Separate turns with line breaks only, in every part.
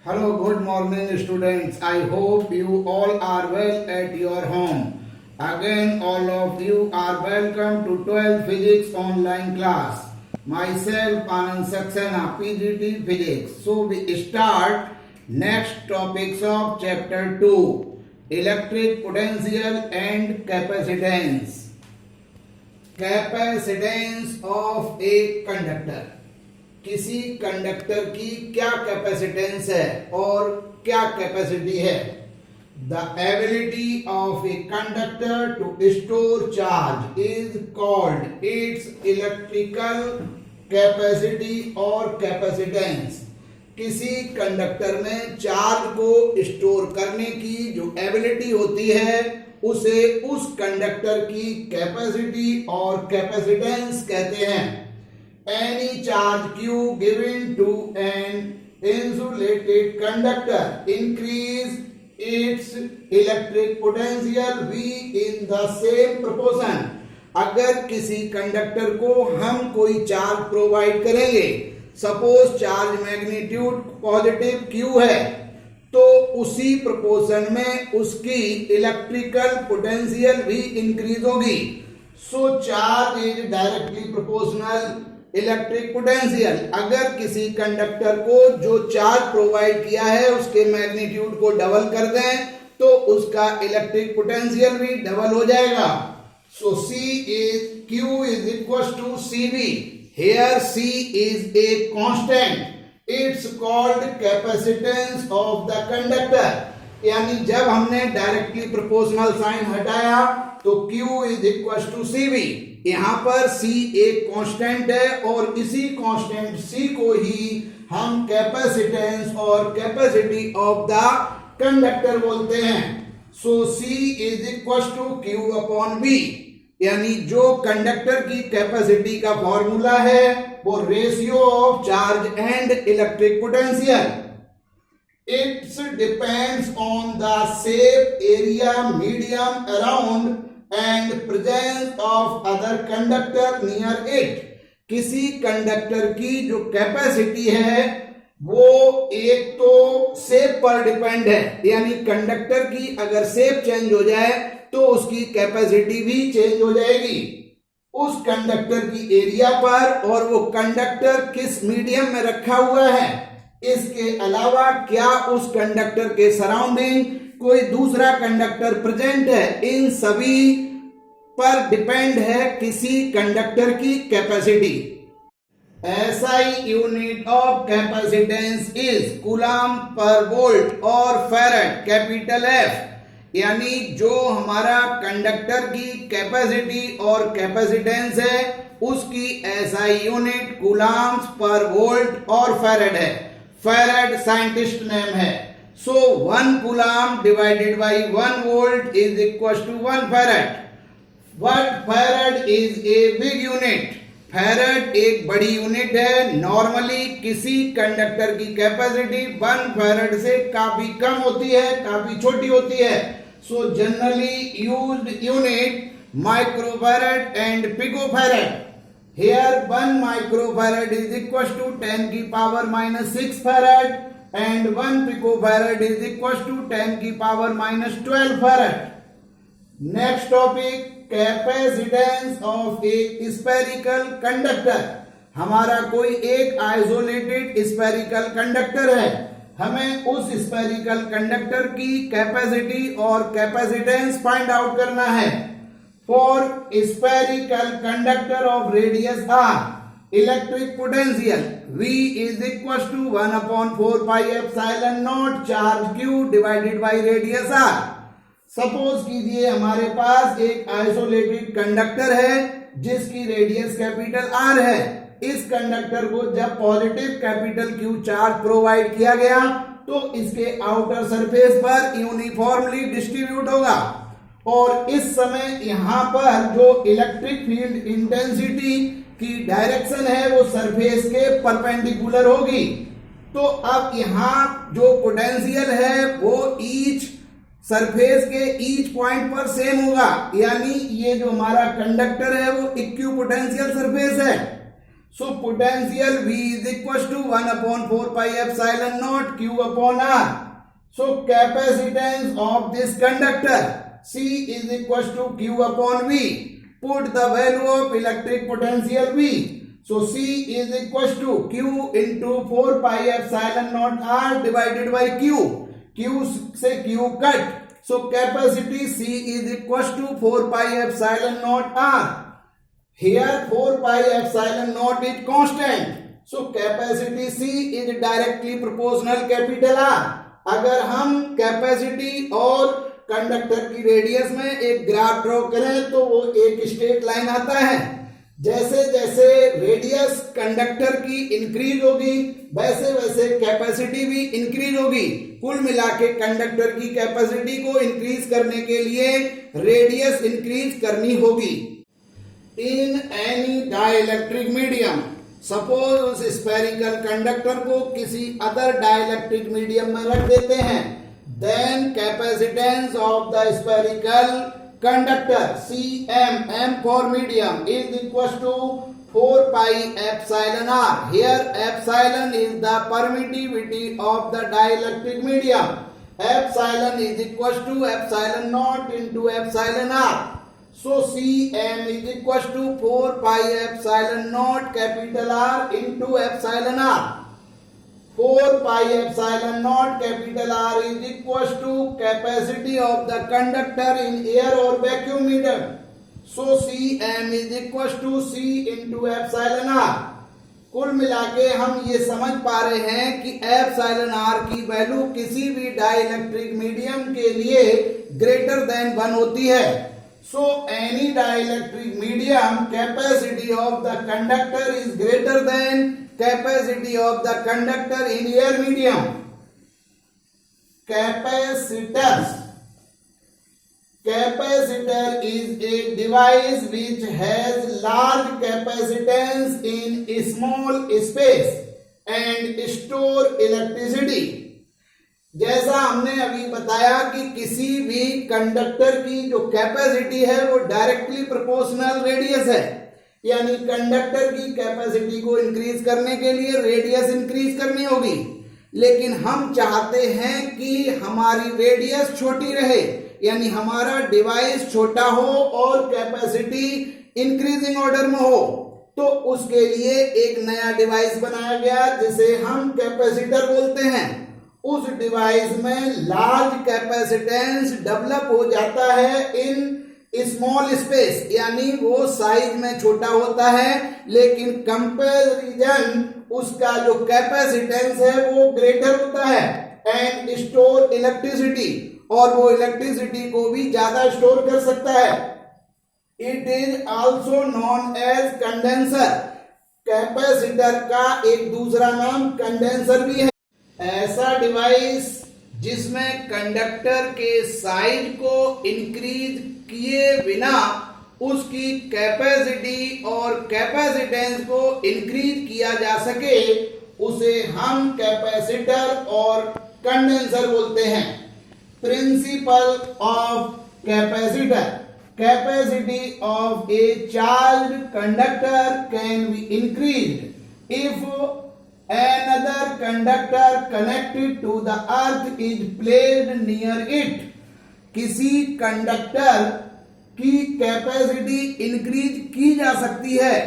Hello, good morning students. I hope you all are well at your home. Again, all of you are welcome to 12 Physics online class. Myself, Anand Saxena, PGT Physics. So we start next topics of chapter 2, electric potential and capacitance. Capacitance of a conductor. किसी conductor की क्या capacitance है और क्या capacity है. The ability of a conductor to store charge is called its electrical capacity और capacitance. किसी conductor में चार्ज को स्टोर करने की जो एबिलिटी होती है उसे उस कंडक्टर की कैपेसिटी और कैपेसिटेंस कहते हैं. Any charge Q given to an insulated conductor increase its electric potential V in the same proportion. अगर किसी कंडक्टर को हम कोई चार्ज प्रोवाइड करेंगे, suppose charge magnitude positive Q है, तो उसी प्रोपोर्शन में उसकी इलेक्ट्रिकल पोटेंशियल भी इंक्रीज होगी. So charge is directly proportional electric potential. अगर किसी कंडक्टर को जो चार्ज प्रोवाइड किया है उसके मैग्नीट्यूड को डबल कर दें तो उसका इलेक्ट्रिक पोटेंशियल भी डबल हो जाएगा. सो Q is equals to CV. Here C is a constant. It's called capacitance of the conductor. यानी जब हमने डायरेक्टली प्रोपोर्शनल साइन हटाया तो Q is equals to CV. यहाँ पर C एक कांस्टेंट है और इसी कांस्टेंट C को ही हम कैपेसिटेंस और कैपेसिटी ऑफ द कंडक्टर बोलते हैं. So C is equal to Q upon V. यानी जो कंडक्टर की कैपेसिटी का फॉर्मूला है वो ratio of charge and electric potential. It's depends on the shape, area, medium around and presence of other conductor near it. किसी conductor की जो capacity है वो एक तो शेप पर डिपेंड है, यानी कंडक्टर की अगर शेप चेंज हो जाए तो उसकी कैपेसिटी भी चेंज हो जाएगी. उस कंडक्टर की एरिया पर और वो कंडक्टर किस मीडियम में रखा हुआ है, इसके अलावा क्या उस कंडक्टर के सराउंडिंग कोई दूसरा कंडक्टर प्रेजेंट है, इन सभी पर डिपेंड है किसी कंडक्टर की capacity. SI unit of capacitance is coulomb per volt और फैराड कैपिटल F. यानी जो हमारा कंडक्टर की कैपेसिटी और कैपेसिटेंस है उसकी SI यूनिट कूलम्स पर वोल्ट और फैराड है. फैराड साइंटिस्ट नेम है. So 1 coulomb divided by 1 volt is equals to 1 farad. But farad is a big unit. farad एक बड़ी यूनिट है. नॉर्मली किसी कंडक्टर की कैपेसिटी 1 farad से काफी कम होती है, काफी छोटी होती है. So generally used unit microfarad and picofarad. Here 1 microfarad is equals to 10 की power minus 6 farad. And 1 picofarad is equals to 10 की power minus 12 farad. Next topic, capacitance of a spherical conductor. हमारा कोई एक आइसोलेटेड स्फेरिकल कंडक्टर है. हमें उस spherical conductor की capacity और कैपेसिटेंस फाइंड आउट करना है. For spherical conductor of radius r, electric potential V is equals to 1 upon 4 pi epsilon naught charge Q divided by radius R. Suppose कीजिए हमारे पास एक आइसोलेटेड कंडक्टर है जिसकी radius capital R है. इस conductor को जब positive capital Q charge provide किया गया तो इसके आउटर सरफेस पर यूनिफॉर्मली डिस्ट्रीब्यूट होगा और इस समय यहाँ पर जो इलेक्ट्रिक फील्ड इंटेंसिटी की डायरेक्शन है वो सरफेस के परपेंडिकुलर होगी. तो अब यहाँ जो पोटेंशियल है वो ईच सरफेस के ईच पॉइंट पर सेम होगा. यानी ये जो हमारा कंडक्टर है वो इक्विपोटेंशियल सरफेस है. So potential V is equals to 1 upon 4 pi epsilon naught Q upon R. So capacitance of this conductor C is equals to Q upon V. Put the value of electric potential V. So C is equals to Q into 4 pi epsilon naught R divided by Q. Q से Q cut. So capacity C is equals to 4 pi epsilon naught R. Here 4 pi epsilon naught is constant. So capacity C is directly proportional capital R. अगर हम capacity और conductor की radius में एक graph draw करें तो वो एक स्ट्रेट लाइन आता है। जैसे जैसे रेडियस कंडक्टर की इंक्रीज होगी वैसे वैसे कैपेसिटी भी इंक्रीज होगी। कुल मिला के कंडक्टर की कैपेसिटी को इंक्रीज करने के लिए रेडियस इंक्रीज करनी होगी। In any dielectric medium, suppose उस स्फेरिकल कंडक्टर को किसी अदर डाइलेक्ट्रिक मीडियम में रख देते हैं, then capacitance of the spherical conductor Cm, M for medium, is equals to 4 pi epsilon r. Here epsilon is the permittivity of the dielectric medium. Epsilon is equals to epsilon naught into epsilon r. So Cm is equals to 4 pi epsilon naught capital R into epsilon r. 4 pi epsilon naught capital R is equals to capacity of the conductor in air or vacuum medium. So Cm is equals to C into epsilon R. कुल मिला के हम ये समझ पा रहे हैं कि एप्सिलॉन आर की वैल्यू किसी भी डाइलेक्ट्रिक मीडियम के लिए ग्रेटर देन 1 होती है। So any dielectric medium capacity of the conductor is greater than capacity of the conductor in air medium. Capacitor is a device which has large capacitance in a small space and store electricity. जैसा हमने अभी बताया कि किसी भी conductor की जो capacity है वो डायरेक्टली प्रोपोर्शनल रेडियस है, यानी कंडक्टर की कैपेसिटी को इंक्रीज करने के लिए रेडियस इंक्रीज करनी होगी। लेकिन हम चाहते हैं कि हमारी रेडियस छोटी रहे, यानी हमारा डिवाइस छोटा हो और कैपेसिटी इंक्रीजिंग ऑर्डर में हो, तो उसके लिए एक नया डिवाइस बनाया गया जिसे हम कैपेसिटर बोलते हैं। उस डिवाइस में लार्ज कैपेसिटेंस डेवलप हो जाता है इन स्मॉल स्पेस, यानी वो साइज में छोटा होता है लेकिन कंपैरिजन उसका जो कैपेसिटेंस है वो ग्रेटर होता है, एंड स्टोर इलेक्ट्रिसिटी, और वो इलेक्ट्रिसिटी को भी ज्यादा स्टोर कर सकता है। It is also known as condenser. Capacitor का एक दूसरा नाम कंडेंसर भी है। ऐसा डिवाइस जिसमें कंडक्टर के साइज को इंक्रीज किए बिना उसकी कैपेसिटी और कैपेसिटेंस को इंक्रीज किया जा सके, उसे हम कैपेसिटर और कंडेंसर बोलते हैं। Principle of capacitor: capacity of A charged conductor can be increased if another conductor connected to the earth is placed near it. किसी कंडक्टर की कैपेसिटी इंक्रीज की जा सकती है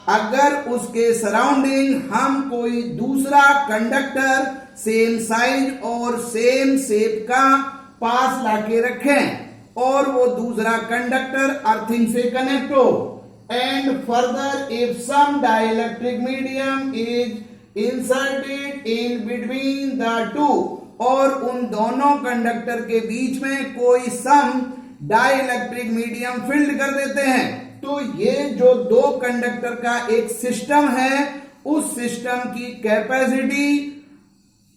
अगर उसके सराउंडिंग हम कोई दूसरा कंडक्टर सेम साइज और सेम शेप का पास लाके रखें और वो दूसरा कंडक्टर अर्थिंग से कनेक्ट हो। And further if some dielectric medium is inserted in between the two, और उन दोनों कंडक्टर के बीच में कोई सम डाइलेक्ट्रिक मीडियम फिल्ड कर देते हैं, तो ये जो दो कंडक्टर का एक सिस्टम है उस सिस्टम की कैपेसिटी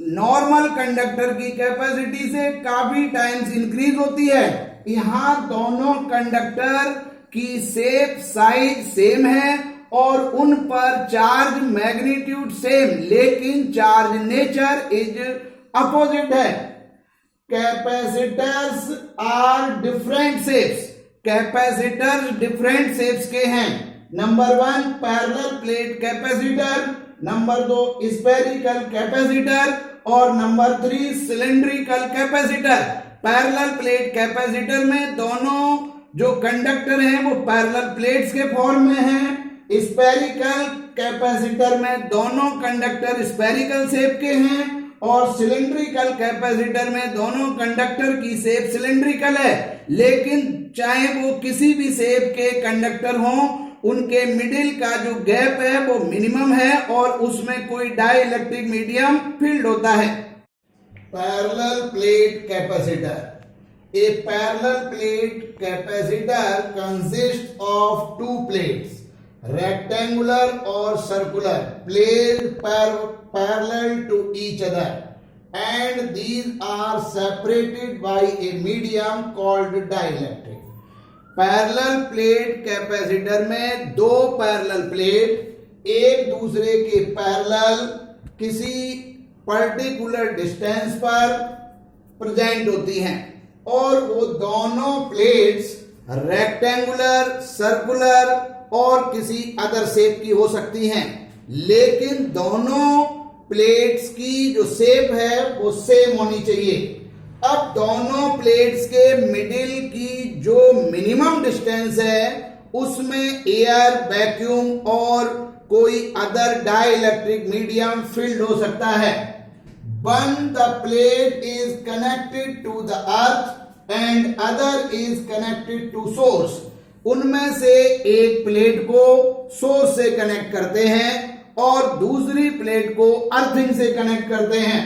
नॉर्मल कंडक्टर की कैपेसिटी से काफी टाइम्स इंक्रीज होती है। यहां दोनों कंडक्टर की शेप साइज सेम है और उन पर चार्ज मैग्नीट्यूड सेम, लेकिन चार्ज नेचर इज अपोजिट है। Capacitors are different shapes. Capacitors different shapes के हैं। Number 1 parallel plate capacitor, number 2 spherical capacitor और number 3 cylindrical capacitor. Parallel plate capacitor में दोनों जो कंडक्टर हैं वो पैरेलल प्लेट्स के फॉर्म में हैं। स्फेरिकल कैपेसिटर में दोनों कंडक्टर स्फेरिकल शेप के हैं और सिलिंड्रिकल कैपेसिटर में दोनों कंडक्टर की शेप सिलिंड्रिकल है। लेकिन चाहे वो किसी भी शेप के कंडक्टर हों, उनके मिडिल का जो गैप है वो मिनिमम है और उसमें कोई डाई इलेक्ट्रिक मीडियम फील्ड होता है। Parallel plate capacitor. A parallel plate capacitor consists of two plates, rectangular or circular, placed parallel to each other, and these are separated by a medium called dielectric. Parallel plate capacitor में दो parallel plate एक दूसरे के parallel किसी particular distance पर present होती हैं और वो दोनों प्लेट्स रेक्टेंगुलर, सर्कुलर और किसी अदर शेप की हो सकती हैं, लेकिन दोनों प्लेट्स की जो शेप है वो सेम होनी चाहिए। अब दोनों प्लेट्स के मिडिल की जो मिनिमम डिस्टेंस है उसमें एयर, वैक्यूम और कोई other dielectric medium field हो सकता है। One the plate is connected to the earth and other is connected to source. उनमें से एक प्लेट को सोर्स से कनेक्ट करते हैं और दूसरी प्लेट को अर्थिंग से कनेक्ट करते हैं,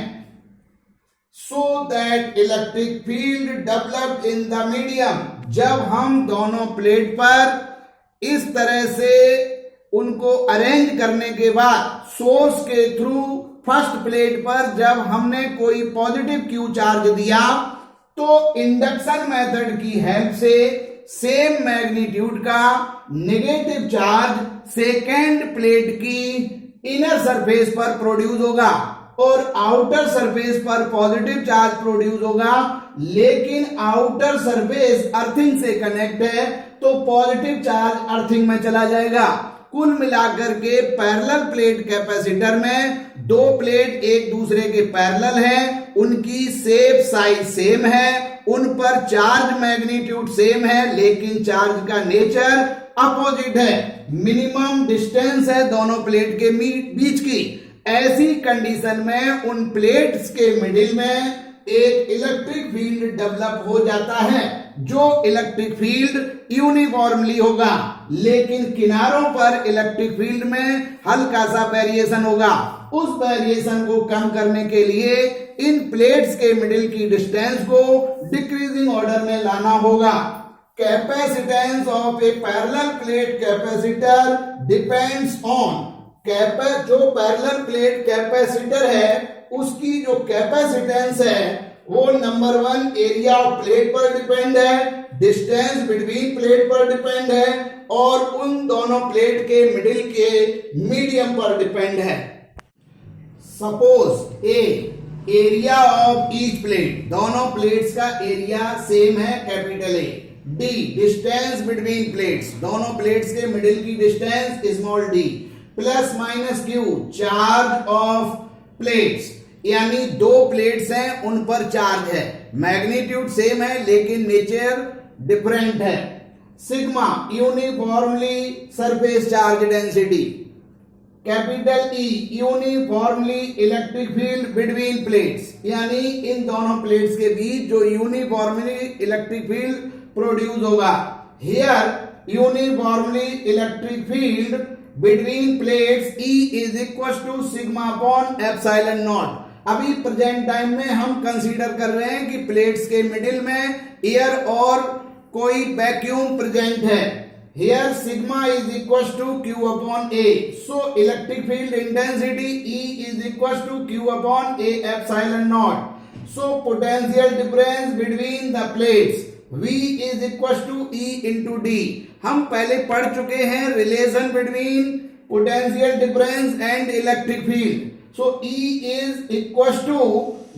so that electric field developed in the medium. जब हम दोनों प्लेट पर इस तरह से उनको अरेंज करने के बाद सोर्स के थ्रू फर्स्ट प्लेट पर जब हमने कोई पॉजिटिव क्यू चार्ज दिया तो इंडक्शन मेथड की हेल्प से सेम मैग्नीट्यूड का नेगेटिव चार्ज सेकेंड प्लेट की इनर सरफेस पर प्रोड्यूस होगा और आउटर सरफेस पर पॉजिटिव चार्ज प्रोड्यूस होगा। लेकिन आउटर सरफेस अर्थिंग से कनेक्ट है तो पॉजिटिव चार्ज अर्थिंग में चला जाएगा। कुल मिलाकर के पैरेलल प्लेट कैपेसिटर में दो प्लेट एक दूसरे के पैरेलल हैं, उनकी शेप साइज सेम है, उन पर चार्ज मैग्नीट्यूड सेम है, लेकिन चार्ज का नेचर अपोजिट है। मिनिमम डिस्टेंस है दोनों प्लेट के बीच की। ऐसी कंडीशन में उन प्लेट्स के मिडिल में एक इलेक्ट्रिक फील्ड डेवलप हो जाता है, जो इलेक्ट्रिक फील्ड यूनिफॉर्मली होगा, लेकिन किनारों पर इलेक्ट्रिक फील्ड में हल्का सा वेरिएशन होगा। उस वेरिएशन को कम करने के लिए इन प्लेट्स के मिडिल की डिस्टेंस को डिक्रीजिंग ऑर्डर में लाना होगा। Capacitance of A parallel plate capacitor depends on जो पैरेलल प्लेट कैपेसिटर है उसकी जो कैपेसिटेंस है वो नंबर 1 एरिया ऑफ प्लेट पर डिपेंड है, डिस्टेंस बिटवीन प्लेट पर डिपेंड है और उन दोनों प्लेट के मिडिल के मीडियम पर डिपेंड है। Suppose A area of each plate, दोनों प्लेट्स का एरिया सेम है capital A. D distance between plates, दोनों प्लेट्स के मिडिल की distance small D. Plus minus Q charge of plates, यानी दो प्लेट्स हैं उन पर चार्ज है, मैग्नीट्यूड सेम है लेकिन नेचर डिफरेंट है। Sigma uniformly surface charge density. Capital E uniformly electric field between plates, यानी इन दोनों प्लेट्स के बीच जो यूनिफॉर्मली इलेक्ट्रिक फील्ड प्रोड्यूस होगा। Here uniformly electric field between plates E is equal to sigma upon epsilon naught. अभी present time में हम कंसीडर कर रहे हैं कि प्लेट्स के मिडिल में एयर और कोई वैक्यूम प्रेजेंट है। Here sigma is equal to Q upon A, so electric field intensity E is equal to Q upon A epsilon naught. So potential difference between the plates V is equal to E into D। हम पहले पढ़ चुके हैं relation between potential difference and electric field. So E is equal to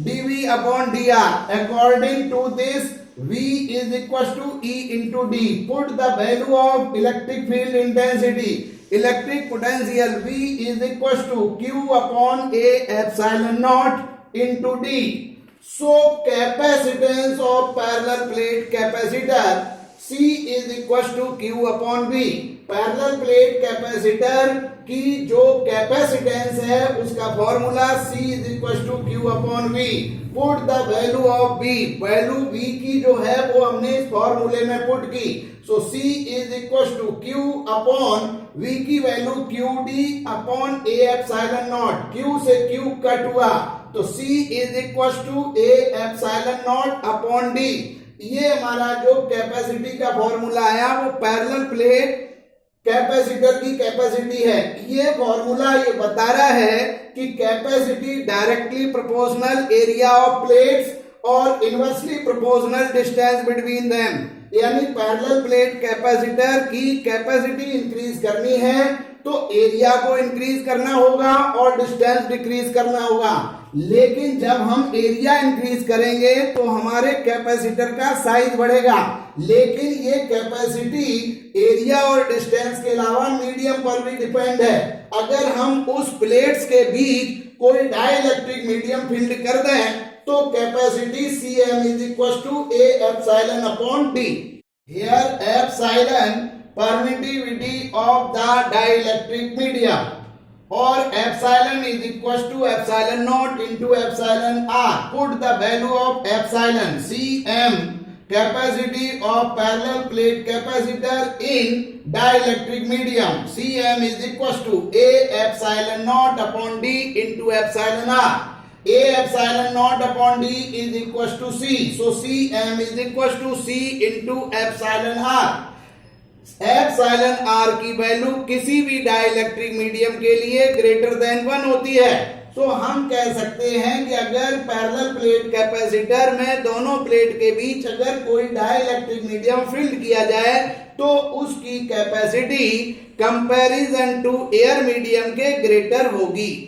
dV upon dr। According to this V is equals to E into D. Put the value of electric field intensity. Electric potential V is equals to Q upon A epsilon naught into D. So capacitance of parallel plate capacitor C is equals to Q upon V. Parallel plate capacitor की जो capacitance है उसका formula C is equal to Q upon V. Put the value of V. Value V की जो है वो हमने इस फॉर्मूले में पुट की. So C is equal to Q upon V की value QD upon A epsilon naught. Q से Q कट हुआ तो C is equal to A epsilon naught upon D. ये हमारा जो कैपेसिटी का फॉर्मूला आया वो पैरेलल प्लेट कैपेसिटर की कैपेसिटी है. ये फॉर्मूला ये बता रहा है कि capacity directly proportional area of plates और inversely proportional distance between them. यानी पैरेलल प्लेट कैपेसिटर की कैपेसिटी इंक्रीज करनी है तो एरिया को इंक्रीज करना होगा और डिस्टेंस डिक्रीज करना होगा. लेकिन जब हम एरिया इंक्रीज करेंगे तो हमारे कैपेसिटर का साइज बढ़ेगा. लेकिन ये कैपेसिटी एरिया और डिस्टेंस के अलावा मीडियम पर भी डिपेंड है. अगर हम उस प्लेट्स के बीच कोई डाइलेक्ट्रिक मीडियम फील्ड कर दें तो capacity Cm is equal to A epsilon upon D. Here epsilon permittivity of the dielectric medium or epsilon is equals to epsilon naught into epsilon r. Put the value of epsilon Cm, capacity of parallel plate capacitor in dielectric medium. Cm is equals to A epsilon naught upon D into epsilon r. A epsilon naught upon D is equals to C. So Cm is equals to C into epsilon r. Epsilon r की value किसी भी dielectric medium के लिए greater than 1 होती है. सो हम कह सकते हैं कि अगर पैरेलल प्लेट कैपेसिटर में दोनों प्लेट के बीच अगर कोई डाइलेक्ट्रिक मीडियम फील्ड किया जाए तो उसकी capacity comparison to air medium के ग्रेटर होगी.